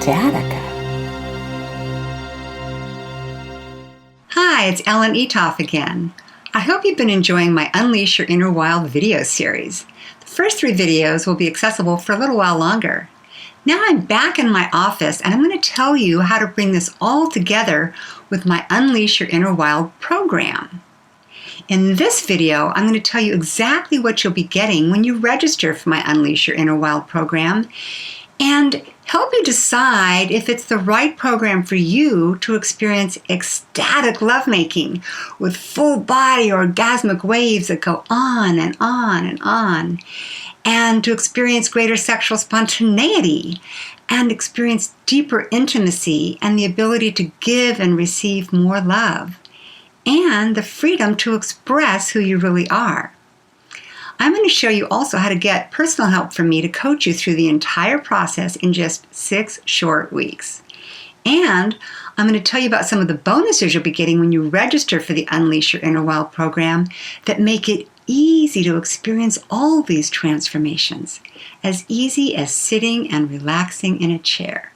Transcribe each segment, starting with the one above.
ecstatica. Hi, it's Ellen Etoff again. I hope you've been enjoying my Unleash Your Inner Wild video series. The first 3 videos will be accessible for a little while longer. Now I'm back in my office and I'm going to tell you how to bring this all together with my Unleash Your Inner Wild program. In this video, I'm going to tell you exactly what you'll be getting when you register for my Unleash Your Inner Wild program and help you decide if it's the right program for you to experience ecstatic lovemaking with full body orgasmic waves that go on and on and on, and to experience greater sexual spontaneity and experience deeper intimacy and the ability to give and receive more love, and the freedom to express who you really are. I'm going to show you also how to get personal help from me to coach you through the entire process in just 6 short weeks. And I'm going to tell you about some of the bonuses you'll be getting when you register for the Unleash Your Inner Wild program that make it easy to experience all these transformations, as easy as sitting and relaxing in a chair.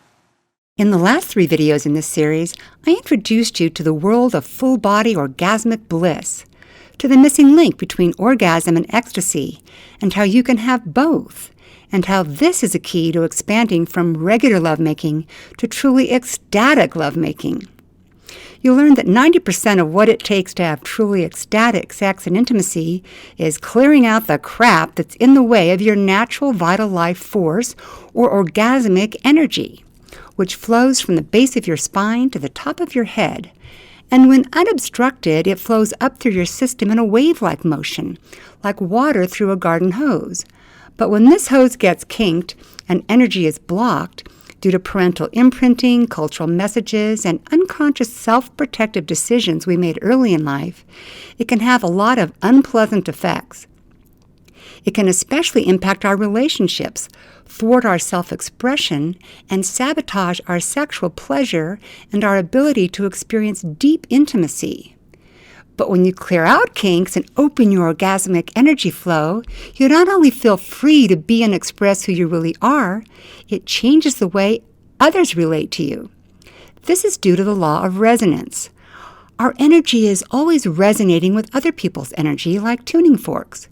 In the last 3 videos in this series, I introduced you to the world of full-body orgasmic bliss, to the missing link between orgasm and ecstasy, and how you can have both, and how this is a key to expanding from regular lovemaking to truly ecstatic lovemaking. You'll learn that 90% of what it takes to have truly ecstatic sex and intimacy is clearing out the crap that's in the way of your natural vital life force or orgasmic energy, which flows from the base of your spine to the top of your head. And when unobstructed, it flows up through your system in a wave-like motion, like water through a garden hose. But when this hose gets kinked and energy is blocked due to parental imprinting, cultural messages, and unconscious self-protective decisions we made early in life, it can have a lot of unpleasant effects. It can especially impact our relationships, thwart our self-expression, and sabotage our sexual pleasure and our ability to experience deep intimacy. But when you clear out kinks and open your orgasmic energy flow, you not only feel free to be and express who you really are, it changes the way others relate to you. This is due to the law of resonance. Our energy is always resonating with other people's energy like tuning forks.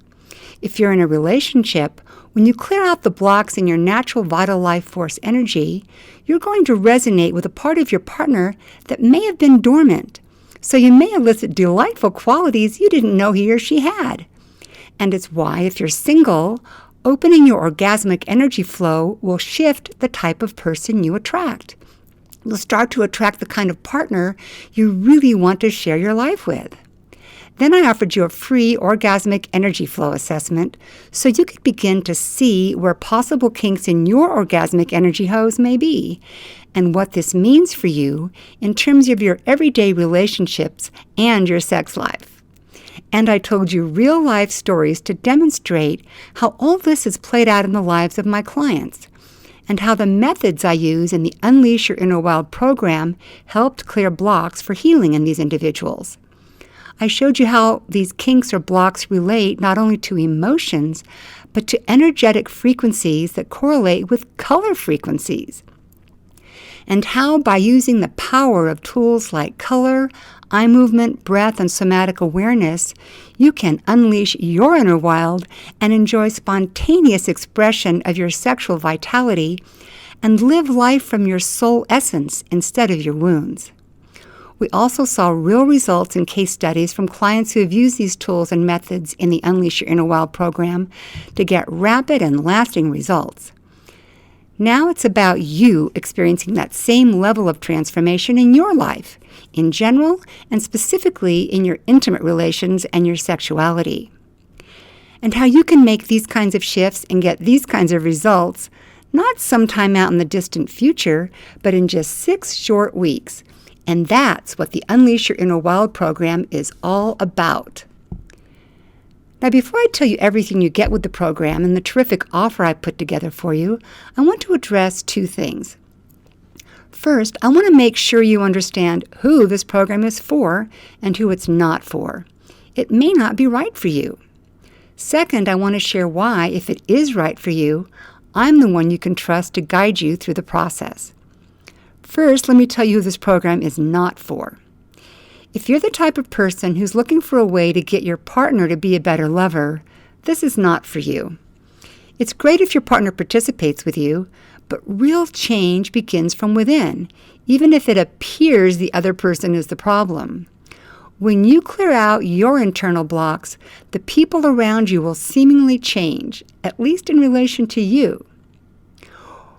If you're in a relationship, when you clear out the blocks in your natural vital life force energy, you're going to resonate with a part of your partner that may have been dormant, so you may elicit delightful qualities you didn't know he or she had. And it's why, if you're single, opening your orgasmic energy flow will shift the type of person you attract. You'll start to attract the kind of partner you really want to share your life with. Then I offered you a free orgasmic energy flow assessment so you could begin to see where possible kinks in your orgasmic energy hose may be and what this means for you in terms of your everyday relationships and your sex life. And I told you real-life stories to demonstrate how all this is played out in the lives of my clients and how the methods I use in the Unleash Your Inner Wild program helped clear blocks for healing in these individuals. I showed you how these kinks or blocks relate not only to emotions, but to energetic frequencies that correlate with color frequencies. And how by using the power of tools like color, eye movement, breath, and somatic awareness, you can unleash your inner wild and enjoy spontaneous expression of your sexual vitality and live life from your soul essence instead of your wounds. We also saw real results in case studies from clients who have used these tools and methods in the Unleash Your Inner Wild program to get rapid and lasting results. Now it's about you experiencing that same level of transformation in your life, in general, and specifically in your intimate relations and your sexuality. And how you can make these kinds of shifts and get these kinds of results, not sometime out in the distant future, but in just 6 short weeks. And that's what the Unleash Your Inner Wild program is all about. Now, before I tell you everything you get with the program and the terrific offer I put together for you, I want to address 2 things. First, I want to make sure you understand who this program is for and who it's not for. It may not be right for you. Second, I want to share why, if it is right for you, I'm the one you can trust to guide you through the process. First, let me tell you who this program is not for. If you're the type of person who's looking for a way to get your partner to be a better lover, this is not for you. It's great if your partner participates with you, but real change begins from within, even if it appears the other person is the problem. When you clear out your internal blocks, the people around you will seemingly change, at least in relation to you.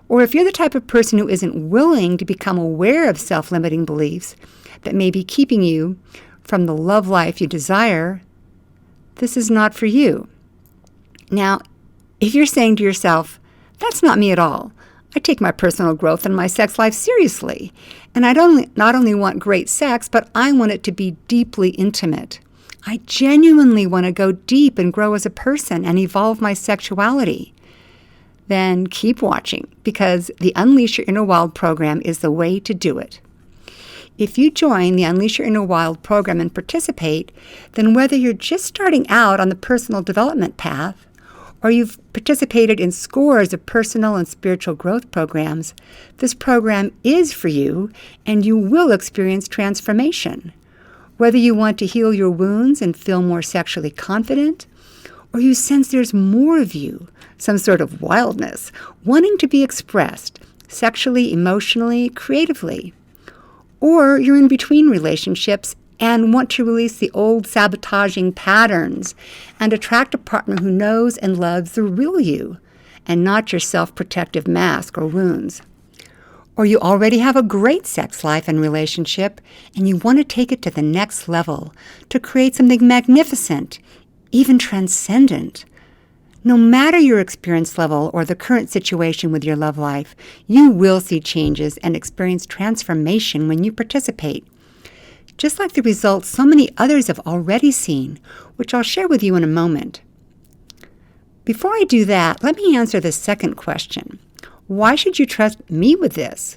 Or if you're the type of person who isn't willing to become aware of self-limiting beliefs that may be keeping you from the love life you desire, this is not for you. Now, if you're saying to yourself, that's not me at all. I take my personal growth and my sex life seriously, and I not only want great sex, but I want it to be deeply intimate. I genuinely want to go deep and grow as a person and evolve my sexuality. Then keep watching, because the Unleash Your Inner Wild program is the way to do it. If you join the Unleash Your Inner Wild program and participate, then whether you're just starting out on the personal development path, or you've participated in scores of personal and spiritual growth programs, this program is for you, and you will experience transformation. Whether you want to heal your wounds and feel more sexually confident, or you sense there's more of you, some sort of wildness, wanting to be expressed sexually, emotionally, creatively, or you're in between relationships and want to release the old sabotaging patterns and attract a partner who knows and loves the real you and not your self-protective mask or wounds. Or you already have a great sex life and relationship and you want to take it to the next level to create something magnificent, even transcendent. No matter your experience level or the current situation with your love life, you will see changes and experience transformation when you participate. Just like the results so many others have already seen, which I'll share with you in a moment. Before I do that, let me answer the second question. Why should you trust me with this?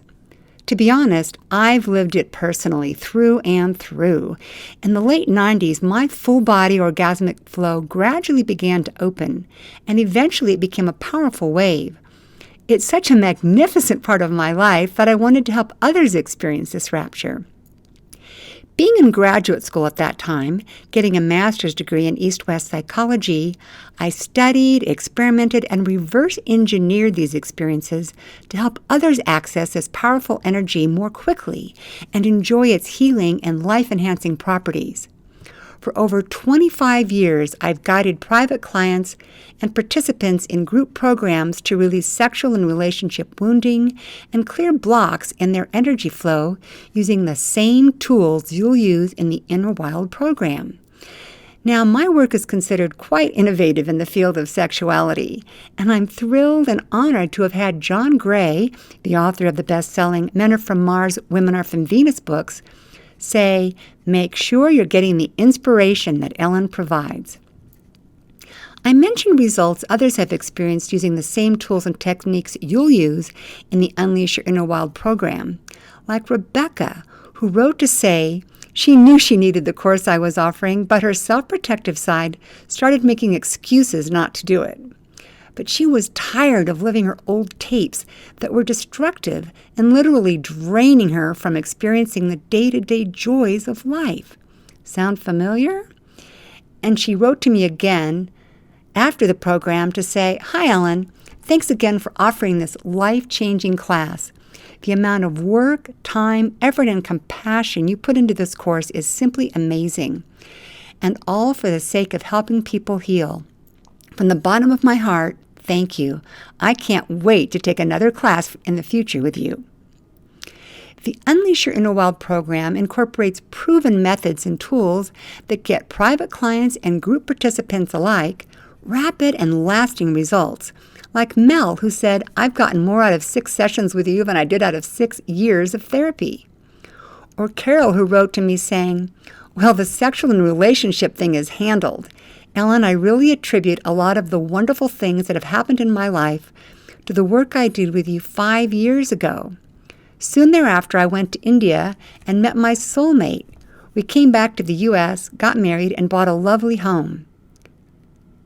To be honest, I've lived it personally through and through. In the late 90s, my full-body orgasmic flow gradually began to open, and eventually it became a powerful wave. It's such a magnificent part of my life that I wanted to help others experience this rapture. Being in graduate school at that time, getting a master's degree in East-West psychology, I studied, experimented, and reverse engineered these experiences to help others access this powerful energy more quickly and enjoy its healing and life-enhancing properties. For over 25 years, I've guided private clients and participants in group programs to release sexual and relationship wounding and clear blocks in their energy flow using the same tools you'll use in the Inner Wild program. Now, my work is considered quite innovative in the field of sexuality, and I'm thrilled and honored to have had John Gray, the author of the best-selling Men Are From Mars, Women Are From Venus books, say, make sure you're getting the inspiration that Ellen provides. I mentioned results others have experienced using the same tools and techniques you'll use in the Unleash Your Inner Wild program, like Rebecca, who wrote to say she knew she needed the course I was offering, but her self-protective side started making excuses not to do it. But she was tired of living her old tapes that were destructive and literally draining her from experiencing the day-to-day joys of life. Sound familiar? And she wrote to me again after the program to say, "Hi, Ellen. Thanks again for offering this life-changing class. The amount of work, time, effort, and compassion you put into this course is simply amazing. And all for the sake of helping people heal. From the bottom of my heart, thank you. I can't wait to take another class in the future with you." The Unleash Your Inner Wild program incorporates proven methods and tools that get private clients and group participants alike rapid and lasting results, like Mel, who said, "I've gotten more out of 6 sessions with you than I did out of 6 years of therapy." Or Carol, who wrote to me saying, "Well, the sexual and relationship thing is handled. Ellen, I really attribute a lot of the wonderful things that have happened in my life to the work I did with you 5 years ago. Soon thereafter, I went to India and met my soulmate. We came back to the U.S., got married, and bought a lovely home."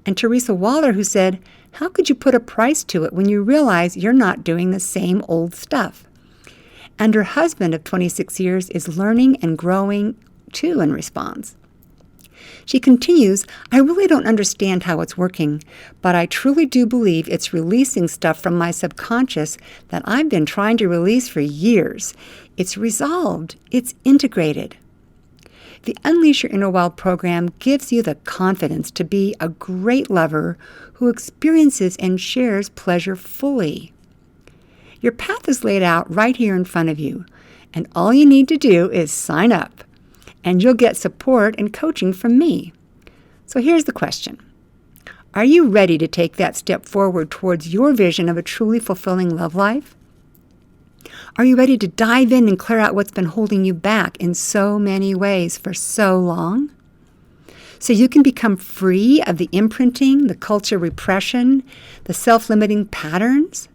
And Teresa Waller, who said, "How could you put a price to it when you realize you're not doing the same old stuff?" And her husband of 26 years is learning and growing too in response. She continues, I really don't understand how it's working, but I truly do believe it's releasing stuff from my subconscious that I've been trying to release for years. It's resolved. It's integrated. The Unleash Your Inner Wild program gives you the confidence to be a great lover who experiences and shares pleasure fully. Your path is laid out right here in front of you, and all you need to do is sign up, and you'll get support and coaching from me. So here's the question. Are you ready to take that step forward towards your vision of a truly fulfilling love life? Are you ready to dive in and clear out what's been holding you back in so many ways for so long? So you can become free of the imprinting, the culture repression, the self-limiting patterns?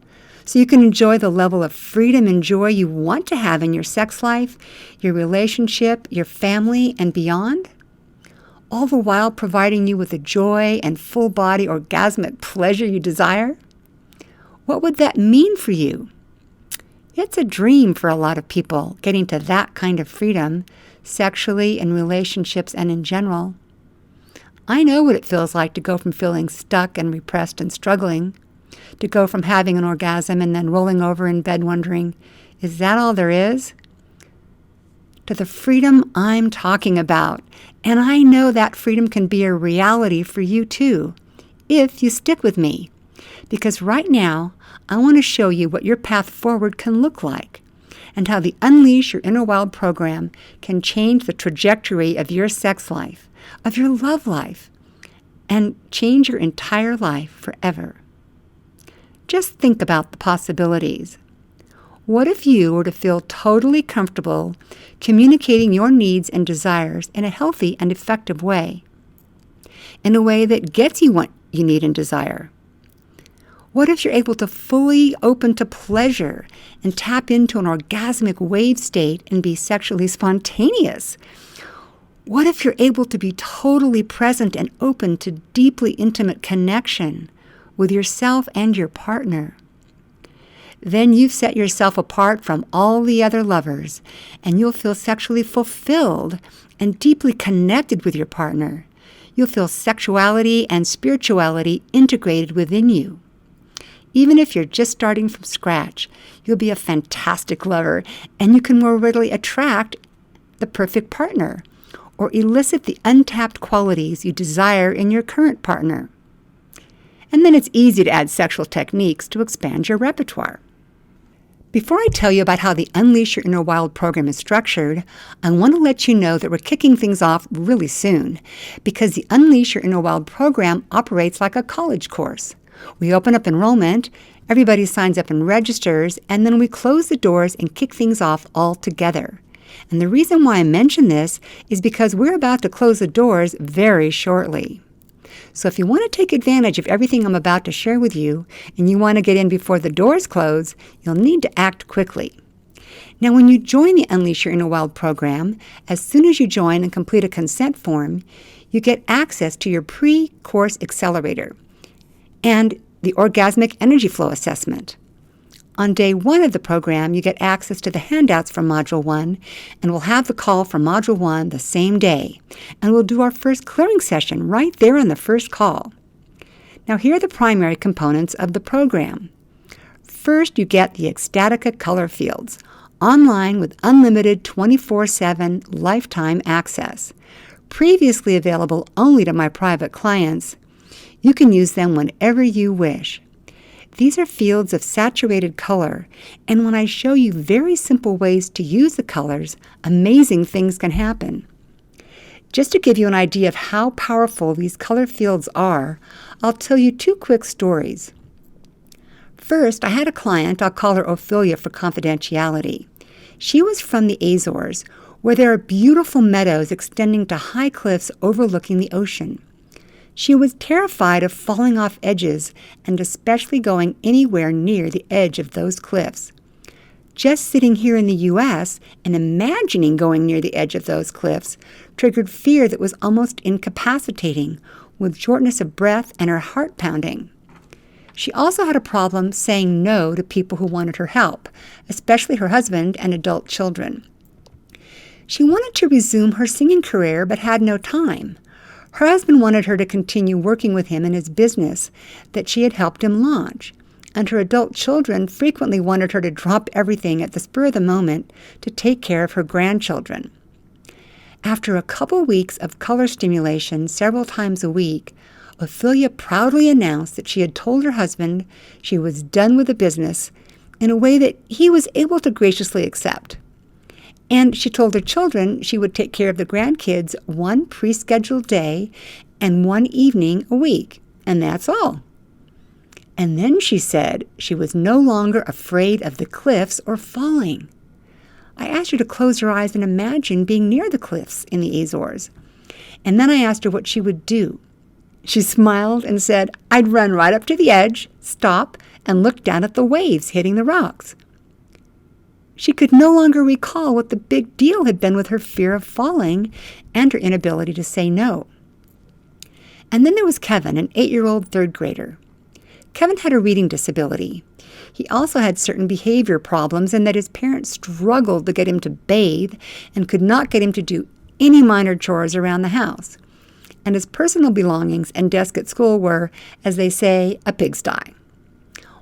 So you can enjoy the level of freedom and joy you want to have in your sex life, your relationship, your family, and beyond? All the while providing you with the joy and full-body orgasmic pleasure you desire? What would that mean for you? It's a dream for a lot of people, getting to that kind of freedom, sexually, in relationships, and in general. I know what it feels like to go from feeling stuck and repressed and struggling, to go from having an orgasm and then rolling over in bed wondering, is that all there is? To the freedom I'm talking about. And I know that freedom can be a reality for you too, if you stick with me. Because right now, I want to show you what your path forward can look like, and how the Unleash Your Inner Wild program can change the trajectory of your sex life, of your love life, and change your entire life forever. Just think about the possibilities. What if you were to feel totally comfortable communicating your needs and desires in a healthy and effective way, in a way that gets you what you need and desire? What if you're able to fully open to pleasure and tap into an orgasmic wave state and be sexually spontaneous? What if you're able to be totally present and open to deeply intimate connection with yourself and your partner? Then you've set yourself apart from all the other lovers, and you'll feel sexually fulfilled and deeply connected with your partner. You'll feel sexuality and spirituality integrated within you. Even if you're just starting from scratch, you'll be a fantastic lover, and you can more readily attract the perfect partner or elicit the untapped qualities you desire in your current partner. And then it's easy to add sexual techniques to expand your repertoire. Before I tell you about how the Unleash Your Inner Wild program is structured, I want to let you know that we're kicking things off really soon, because the Unleash Your Inner Wild program operates like a college course. We open up enrollment, everybody signs up and registers, and then we close the doors and kick things off all together. And the reason why I mention this is because we're about to close the doors very shortly. So if you want to take advantage of everything I'm about to share with you, and you want to get in before the doors close, you'll need to act quickly. Now, when you join the Unleash Your Inner Wild program, as soon as you join and complete a consent form, you get access to your pre-course accelerator and the orgasmic energy flow assessment. On day 1 of the program, you get access to the handouts from Module 1, and we'll have the call for Module 1 the same day. And we'll do our first clearing session right there on the first call. Now, here are the primary components of the program. First, you get the Ecstatica color fields, online with unlimited 24/7 lifetime access. Previously available only to my private clients, you can use them whenever you wish. These are fields of saturated color, and when I show you very simple ways to use the colors, amazing things can happen. Just to give you an idea of how powerful these color fields are, I'll tell you 2 quick stories. First, I had a client, I'll call her Ophelia for confidentiality. She was from the Azores, where there are beautiful meadows extending to high cliffs overlooking the ocean. She was terrified of falling off edges and especially going anywhere near the edge of those cliffs. Just sitting here in the U.S. and imagining going near the edge of those cliffs triggered fear that was almost incapacitating, with shortness of breath and her heart pounding. She also had a problem saying no to people who wanted her help, especially her husband and adult children. She wanted to resume her singing career but had no time. Her husband wanted her to continue working with him in his business that she had helped him launch, and her adult children frequently wanted her to drop everything at the spur of the moment to take care of her grandchildren. After a couple weeks of color stimulation several times a week, Ophelia proudly announced that she had told her husband she was done with the business in a way that he was able to graciously accept. And she told her children she would take care of the grandkids one pre-scheduled day and one evening a week, and that's all. And then she said she was no longer afraid of the cliffs or falling. I asked her to close her eyes and imagine being near the cliffs in the Azores. And then I asked her what she would do. She smiled and said, "I'd run right up to the edge, stop, and look down at the waves hitting the rocks." She could no longer recall what the big deal had been with her fear of falling and her inability to say no. And then there was Kevin, an 8-year-old third grader. Kevin had a reading disability. He also had certain behavior problems in that his parents struggled to get him to bathe and could not get him to do any minor chores around the house. And his personal belongings and desk at school were, as they say, a pigsty.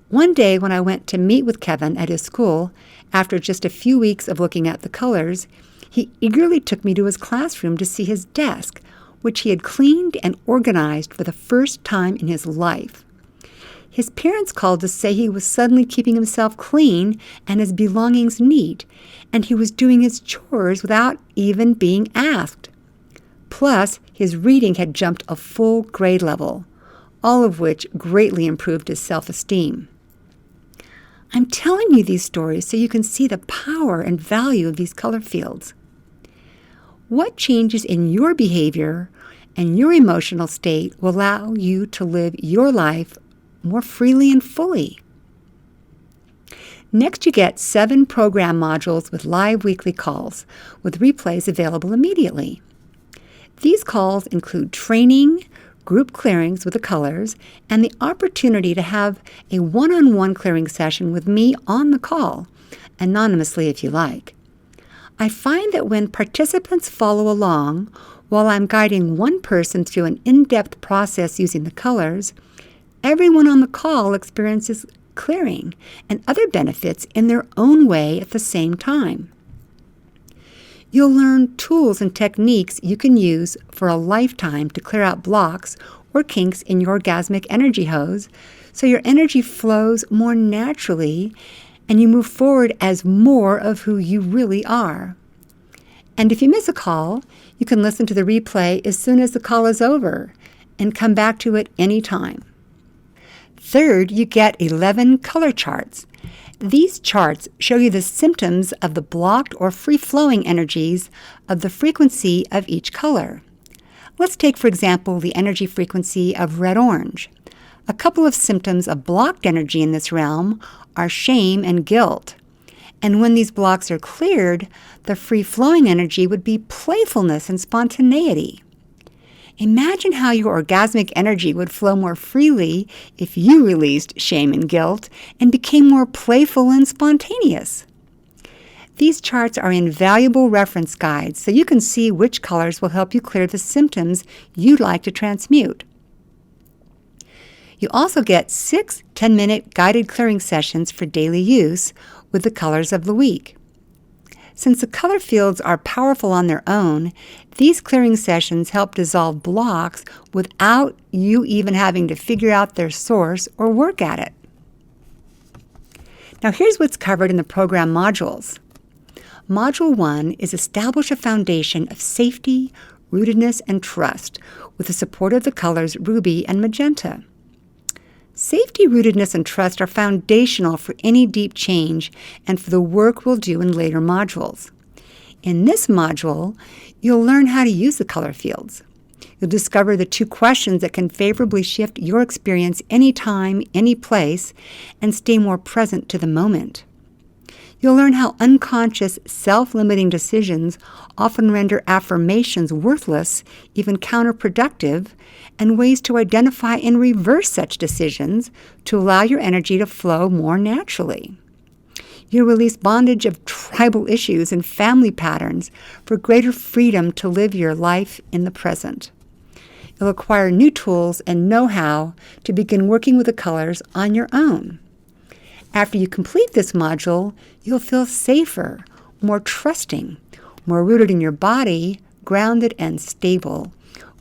One day when I went to meet with Kevin at his school, after just a few weeks of looking at the colors, he eagerly took me to his classroom to see his desk, which he had cleaned and organized for the first time in his life. His parents called to say he was suddenly keeping himself clean and his belongings neat, and he was doing his chores without even being asked. Plus, his reading had jumped a full grade level, all of which greatly improved his self-esteem. I'm telling you these stories so you can see the power and value of these color fields. What changes in your behavior and your emotional state will allow you to live your life more freely and fully? Next, you get 7 program modules with live weekly calls, with replays available immediately. These calls include training, group clearings with the colors, and the opportunity to have a one-on-one clearing session with me on the call, anonymously if you like. I find that when participants follow along while I'm guiding one person through an in-depth process using the colors, everyone on the call experiences clearing and other benefits in their own way at the same time. You'll learn tools and techniques you can use for a lifetime to clear out blocks or kinks in your orgasmic energy hose so your energy flows more naturally and you move forward as more of who you really are. And if you miss a call, you can listen to the replay as soon as the call is over and come back to it anytime. Third, you get 11 color charts. These charts show you the symptoms of the blocked or free-flowing energies of the frequency of each color. Let's take, for example, the energy frequency of red-orange. A couple of symptoms of blocked energy in this realm are shame and guilt. And when these blocks are cleared, the free-flowing energy would be playfulness and spontaneity. Imagine how your orgasmic energy would flow more freely if you released shame and guilt and became more playful and spontaneous. These charts are invaluable reference guides so you can see which colors will help you clear the symptoms you'd like to transmute. You also get 6 10-minute guided clearing sessions for daily use with the colors of the week. Since the color fields are powerful on their own, these clearing sessions help dissolve blocks without you even having to figure out their source or work at it. Now here's what's covered in the program modules. Module 1 is establish a foundation of safety, rootedness, and trust with the support of the colors ruby and magenta. Safety, rootedness, and trust are foundational for any deep change and for the work we'll do in later modules. In this module, you'll learn how to use the color fields. You'll discover the 2 questions that can favorably shift your experience anytime, any place, and stay more present to the moment. You'll learn how unconscious, self-limiting decisions often render affirmations worthless, even counterproductive, and ways to identify and reverse such decisions to allow your energy to flow more naturally. You'll release bondage of tribal issues and family patterns for greater freedom to live your life in the present. You'll acquire new tools and know-how to begin working with the colors on your own. After you complete this module, you'll feel safer, more trusting, more rooted in your body, grounded and stable,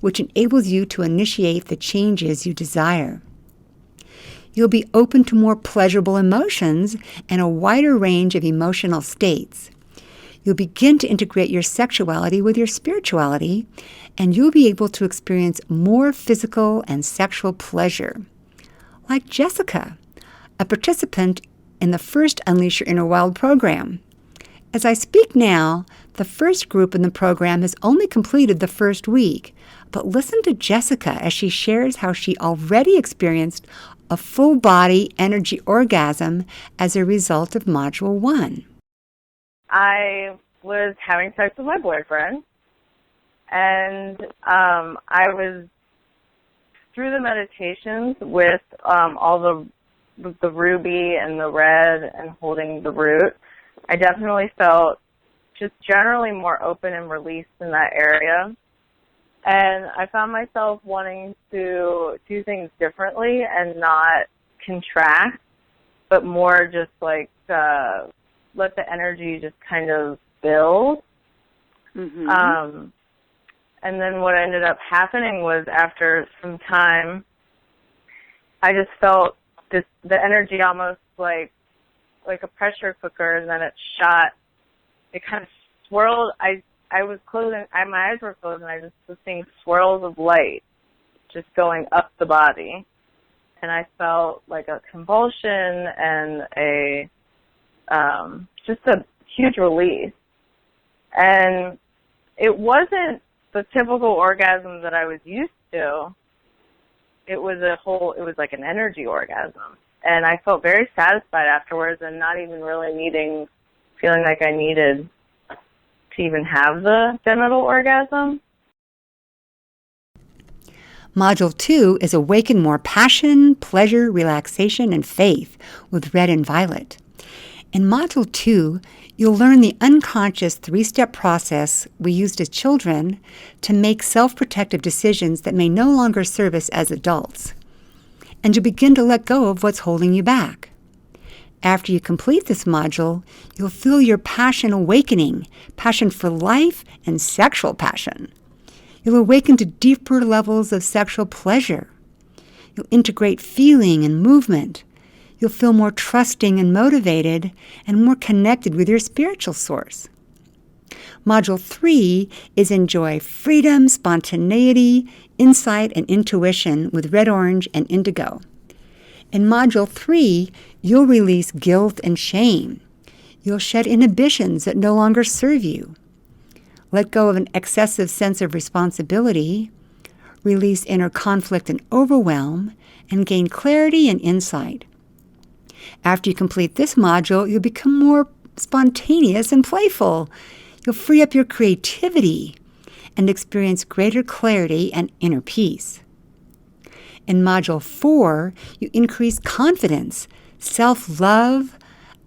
which enables you to initiate the changes you desire. You'll be open to more pleasurable emotions and a wider range of emotional states. You'll begin to integrate your sexuality with your spirituality, and you'll be able to experience more physical and sexual pleasure. Like Jessica, a participant in the first Unleash Your Inner Wild program. As I speak now, the first group in the program has only completed the first week, but listen to Jessica as she shares how she already experienced a full-body energy orgasm as a result of Module 1. I was having sex with my boyfriend, and I was, through the meditations with all the ruby and the red and holding the root, I definitely felt just generally more open and released in that area. And I found myself wanting to do things differently and not contract, but more just like let the energy just kind of build. Mm-hmm. And then what ended up happening was after some time, I just felt the energy almost like a pressure cooker, and then it shot. It kind of swirled. I was closing, my eyes were closed, and I just was seeing swirls of light just going up the body. And I felt like a convulsion and just a huge release. And it wasn't the typical orgasm that I was used to. It was like an energy orgasm. And I felt very satisfied afterwards and not even really feeling like I needed to even have the genital orgasm. Module 2 is Awaken More Passion, Pleasure, Relaxation, and Faith with Red and Violet. In Module 2, you'll learn the unconscious 3-step process we used as children to make self-protective decisions that may no longer serve us as adults. And you'll begin to let go of what's holding you back. After you complete this module, you'll feel your passion awakening, passion for life and sexual passion. You'll awaken to deeper levels of sexual pleasure. You'll integrate feeling and movement. You'll feel more trusting and motivated and more connected with your spiritual source. Module 3 is Enjoy Freedom, Spontaneity, Insight, and Intuition with Red, Orange, and Indigo. In Module 3, you'll release guilt and shame. You'll shed inhibitions that no longer serve you. Let go of an excessive sense of responsibility, release inner conflict and overwhelm, and gain clarity and insight. After you complete this module, you'll become more spontaneous and playful. You'll free up your creativity and experience greater clarity and inner peace. In Module 4, you increase confidence, self-love,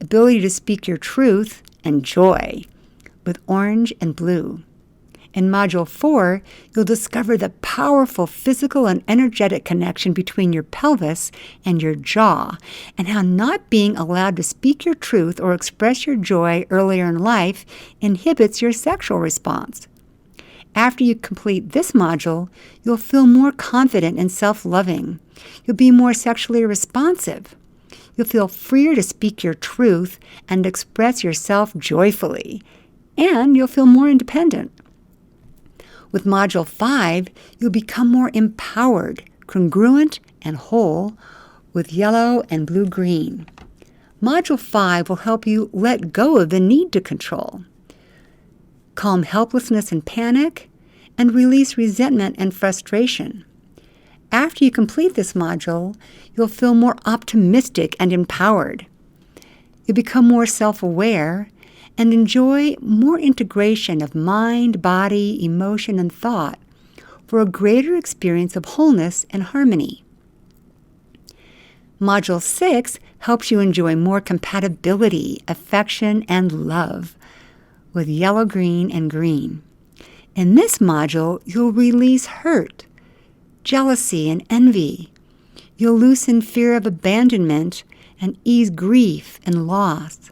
ability to speak your truth, and joy with Orange and Blue. In Module 4, you'll discover the powerful physical and energetic connection between your pelvis and your jaw, and how not being allowed to speak your truth or express your joy earlier in life inhibits your sexual response. After you complete this module, you'll feel more confident and self-loving. You'll be more sexually responsive. You'll feel freer to speak your truth and express yourself joyfully. And you'll feel more independent. With Module 5, you'll become more empowered, congruent, and whole with Yellow and Blue-Green. Module 5 will help you let go of the need to control, calm helplessness and panic, and release resentment and frustration. After you complete this module, you'll feel more optimistic and empowered. You'll become more self-aware and enjoy more integration of mind, body, emotion, and thought for a greater experience of wholeness and harmony. Module 6 helps you enjoy more compatibility, affection, and love with yellow, green, and green. In this module, you'll release hurt, jealousy, and envy. You'll loosen fear of abandonment and ease grief and loss.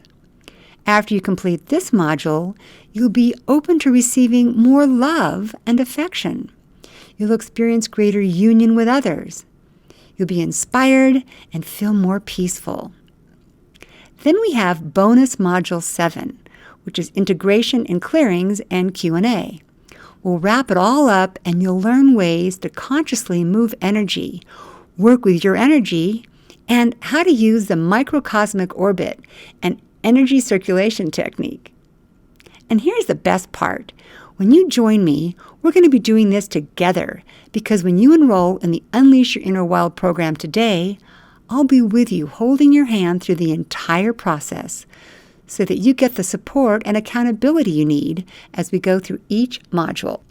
After you complete this module, you'll be open to receiving more love and affection. You'll experience greater union with others. You'll be inspired and feel more peaceful. Then we have bonus module 7, which is integration and clearings and Q&A. We'll wrap it all up and you'll learn ways to consciously move energy, work with your energy, and how to use the microcosmic orbit and energy circulation technique. And here's the best part. When you join me, we're going to be doing this together because when you enroll in the Unleash Your Inner Wild program today, I'll be with you holding your hand through the entire process so that you get the support and accountability you need as we go through each module.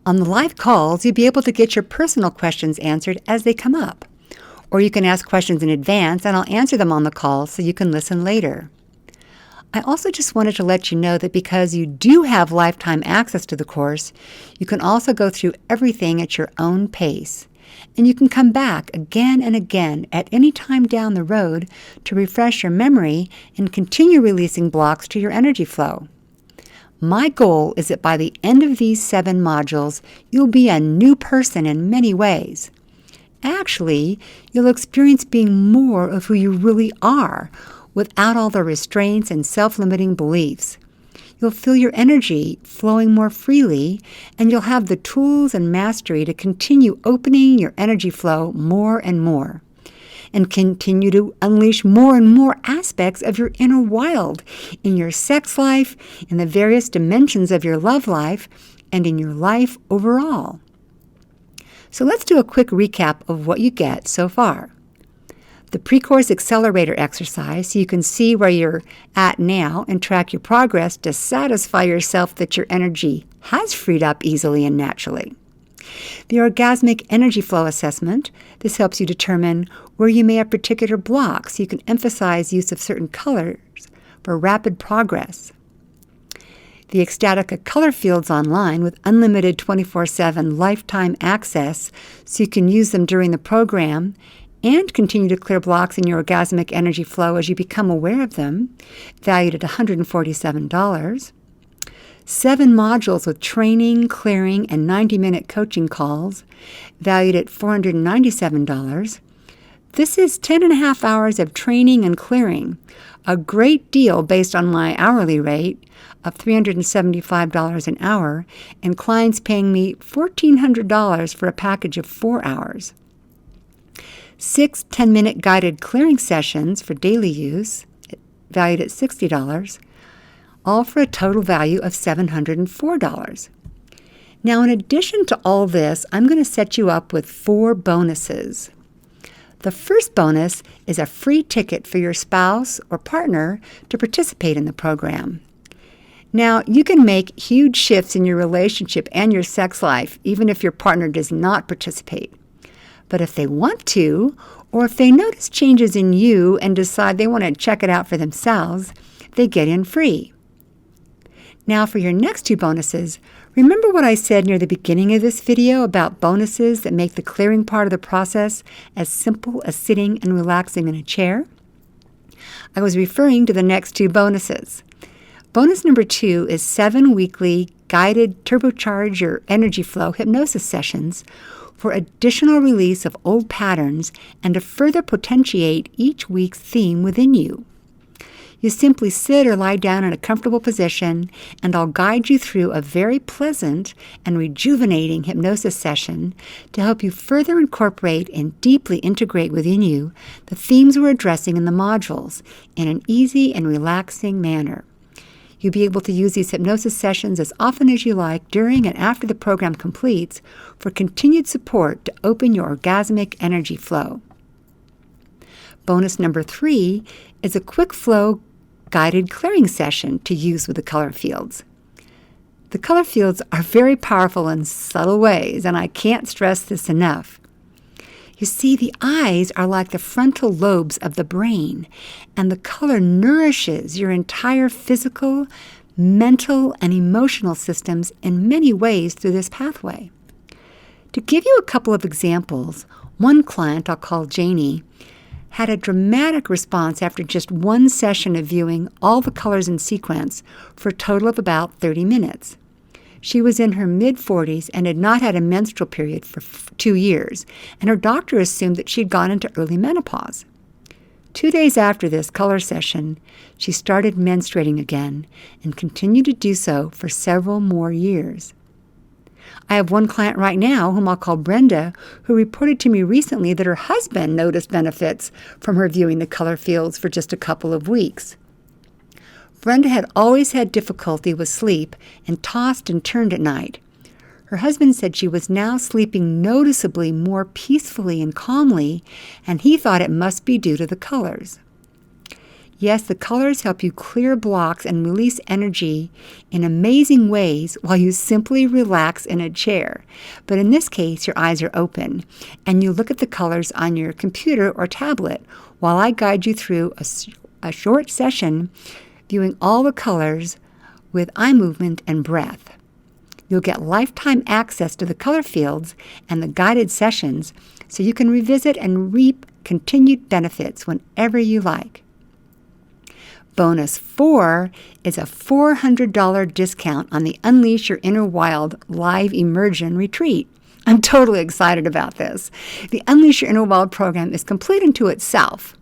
On the live calls, you'll be able to get your personal questions answered as they come up. Or you can ask questions in advance and I'll answer them on the call so you can listen later. I also just wanted to let you know that because you do have lifetime access to the course, you can also go through everything at your own pace. And you can come back again and again at any time down the road to refresh your memory and continue releasing blocks to your energy flow. My goal is that by the end of these 7 modules, you'll be a new person in many ways. Actually, you'll experience being more of who you really are without all the restraints and self-limiting beliefs. You'll feel your energy flowing more freely, and you'll have the tools and mastery to continue opening your energy flow more and more, and continue to unleash more and more aspects of your inner wild in your sex life, in the various dimensions of your love life, and in your life overall. So let's do a quick recap of what you get so far. The pre-course accelerator exercise so you can see where you're at now and track your progress to satisfy yourself that your energy has freed up easily and naturally. The orgasmic energy flow assessment. This helps you determine where you may have particular blocks so you can emphasize use of certain colors for rapid progress. The Ecstatica color fields online with unlimited 24/7 lifetime access so you can use them during the program and continue to clear blocks in your orgasmic energy flow as you become aware of them, valued at $147. 7 modules with training, clearing, and 90-minute coaching calls, valued at $497. This is 10.5 hours of training and clearing, a great deal based on my hourly rate of $375 an hour, and clients paying me $1,400 for a package of 4 hours. 6 10-minute guided clearing sessions for daily use, valued at $60, all for a total value of $704. Now, in addition to all this, I'm going to set you up with 4 bonuses. The first bonus is a free ticket for your spouse or partner to participate in the program. Now, you can make huge shifts in your relationship and your sex life, even if your partner does not participate. But if they want to, or if they notice changes in you and decide they want to check it out for themselves, they get in free. Now for your next 2 bonuses, remember what I said near the beginning of this video about bonuses that make the clearing part of the process as simple as sitting and relaxing in a chair? I was referring to the next 2 bonuses. Bonus number 2 is 7 weekly guided turbocharge your energy flow hypnosis sessions for additional release of old patterns and to further potentiate each week's theme within you. You simply sit or lie down in a comfortable position, and I'll guide you through a very pleasant and rejuvenating hypnosis session to help you further incorporate and deeply integrate within you the themes we're addressing in the modules in an easy and relaxing manner. You'll be able to use these hypnosis sessions as often as you like during and after the program completes for continued support to open your orgasmic energy flow. Bonus number 3 is a quick flow guided clearing session to use with the color fields. The color fields are very powerful in subtle ways, and I can't stress this enough. You see, the eyes are like the frontal lobes of the brain, and the color nourishes your entire physical, mental, and emotional systems in many ways through this pathway. To give you a couple of examples, one client, I'll call Janie, had a dramatic response after just one session of viewing all the colors in sequence for a total of about 30 minutes. She was in her mid-40s and had not had a menstrual period for 2 years, and her doctor assumed that she'd gone into early menopause. 2 days after this color session, she started menstruating again and continued to do so for several more years. I have one client right now, whom I'll call Brenda, who reported to me recently that her husband noticed benefits from her viewing the color fields for just a couple of weeks. Brenda had always had difficulty with sleep and tossed and turned at night. Her husband said she was now sleeping noticeably more peacefully and calmly, and he thought it must be due to the colors. Yes, the colors help you clear blocks and release energy in amazing ways while you simply relax in a chair. But in this case, your eyes are open, and you look at the colors on your computer or tablet while I guide you through a short session viewing all the colors with eye movement and breath. You'll get lifetime access to the color fields and the guided sessions so you can revisit and reap continued benefits whenever you like. Bonus 4 is a $400 discount on the Unleash Your Inner Wild live immersion retreat. I'm totally excited about this. The Unleash Your Inner Wild program is complete unto itself.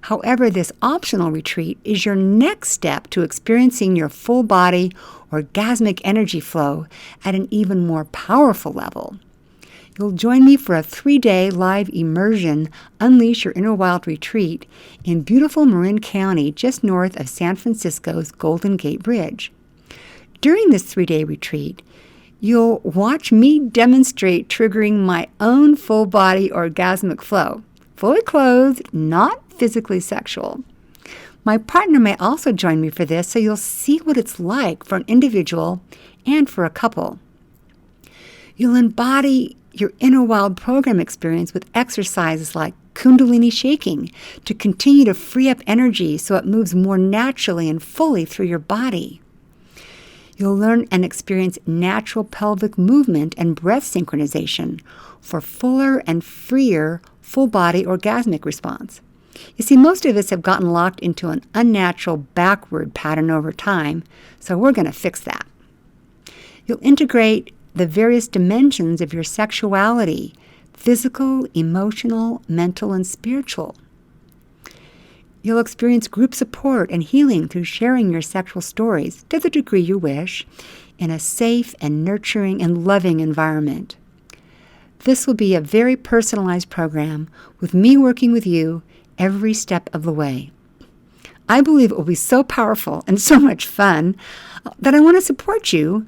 However, this optional retreat is your next step to experiencing your full body orgasmic energy flow at an even more powerful level. You'll join me for a 3-day live immersion Unleash Your Inner Wild retreat in beautiful Marin County, just north of San Francisco's Golden Gate Bridge. During this 3-day retreat, you'll watch me demonstrate triggering my own full body orgasmic flow, fully clothed, not physically sexual. My partner may also join me for this, so you'll see what it's like for an individual and for a couple. You'll embody your Inner Wild program experience with exercises like Kundalini shaking to continue to free up energy so it moves more naturally and fully through your body. You'll learn and experience natural pelvic movement and breath synchronization for fuller and freer full body orgasmic response. You see, most of us have gotten locked into an unnatural backward pattern over time, so we're going to fix that. You'll integrate the various dimensions of your sexuality: physical, emotional, mental, and spiritual. You'll experience group support and healing through sharing your sexual stories, to the degree you wish, in a safe and nurturing and loving environment. This will be a very personalized program with me working with you every step of the way. I believe it will be so powerful and so much fun that I want to support you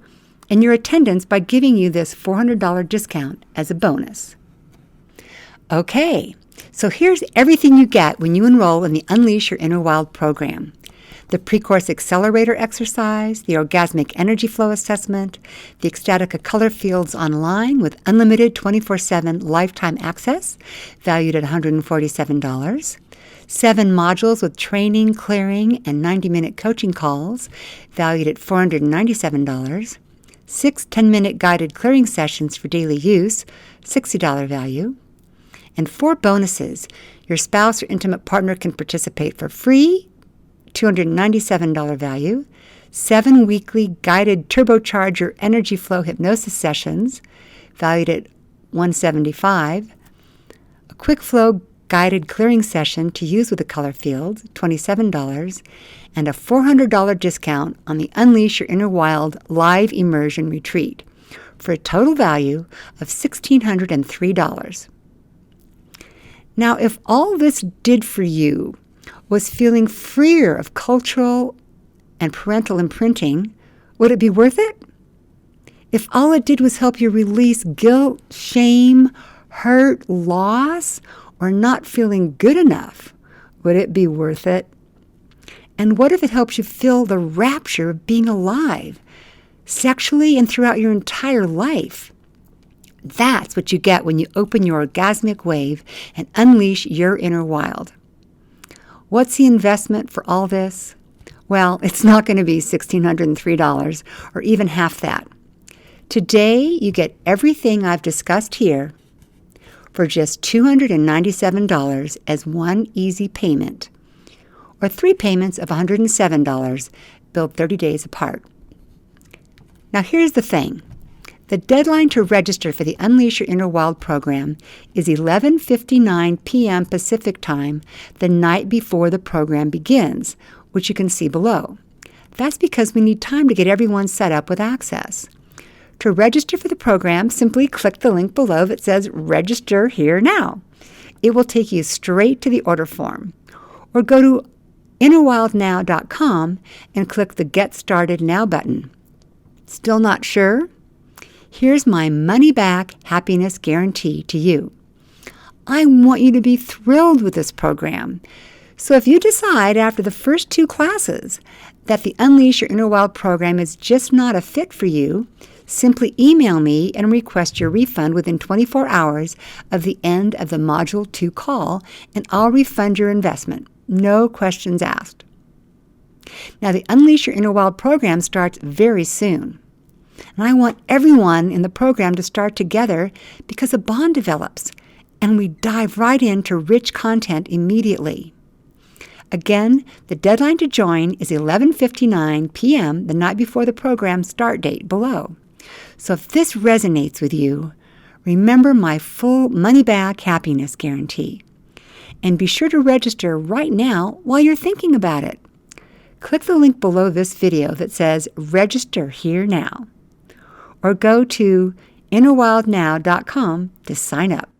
and your attendance by giving you this $400 discount as a bonus. Okay, so here's everything you get when you enroll in the Unleash Your Inner Wild program. The pre-course accelerator exercise, the orgasmic energy flow assessment, the Ecstatica color fields online with unlimited 24/7 lifetime access, valued at $147, 7 modules with training, clearing, and 90-minute coaching calls, valued at $497, 6 10-minute guided clearing sessions for daily use, $60 value, and 4 bonuses. Your spouse or intimate partner can participate for free, $297 value, 7 weekly guided turbocharger energy flow hypnosis sessions, valued at $175, a quick flow guided clearing session to use with the color fields, $27, and a $400 discount on the Unleash Your Inner Wild live immersion retreat, for a total value of $1,603. Now, if all this did for you was feeling freer of cultural and parental imprinting, would it be worth it? If all it did was help you release guilt, shame, hurt, loss, or not feeling good enough, Would it be worth it? And what if it helps you feel the rapture of being alive, sexually and throughout your entire life? That's what you get when you open your orgasmic wave and unleash your inner wild. What's the investment for all this? Well, it's not going to be $1,603 or even half that. Today, you get everything I've discussed here for just $297 as one easy payment, or 3 payments of $107 billed 30 days apart. Now here's the thing. The deadline to register for the Unleash Your Inner Wild program is 11:59 p.m. Pacific Time the night before the program begins, which you can see below. That's because we need time to get everyone set up with access. To register for the program, simply click the link below that says Register Here Now. It will take you straight to the order form. Or go to innerwildnow.com and click the Get Started Now button. Still not sure? Here's my money-back happiness guarantee to you. I want you to be thrilled with this program. So if you decide after the first 2 classes that the Unleash Your Inner Wild program is just not a fit for you, simply email me and request your refund within 24 hours of the end of the Module 2 call, and I'll refund your investment. No questions asked. Now, the Unleash Your Inner Wild program starts very soon. And I want everyone in the program to start together because a bond develops, and we dive right into rich content immediately. Again, the deadline to join is 11:59 p.m. the night before the program start date below. So if this resonates with you, remember my full money-back happiness guarantee. And be sure to register right now while you're thinking about it. Click the link below this video that says Register Here Now, or go to innerwildnow.com to sign up.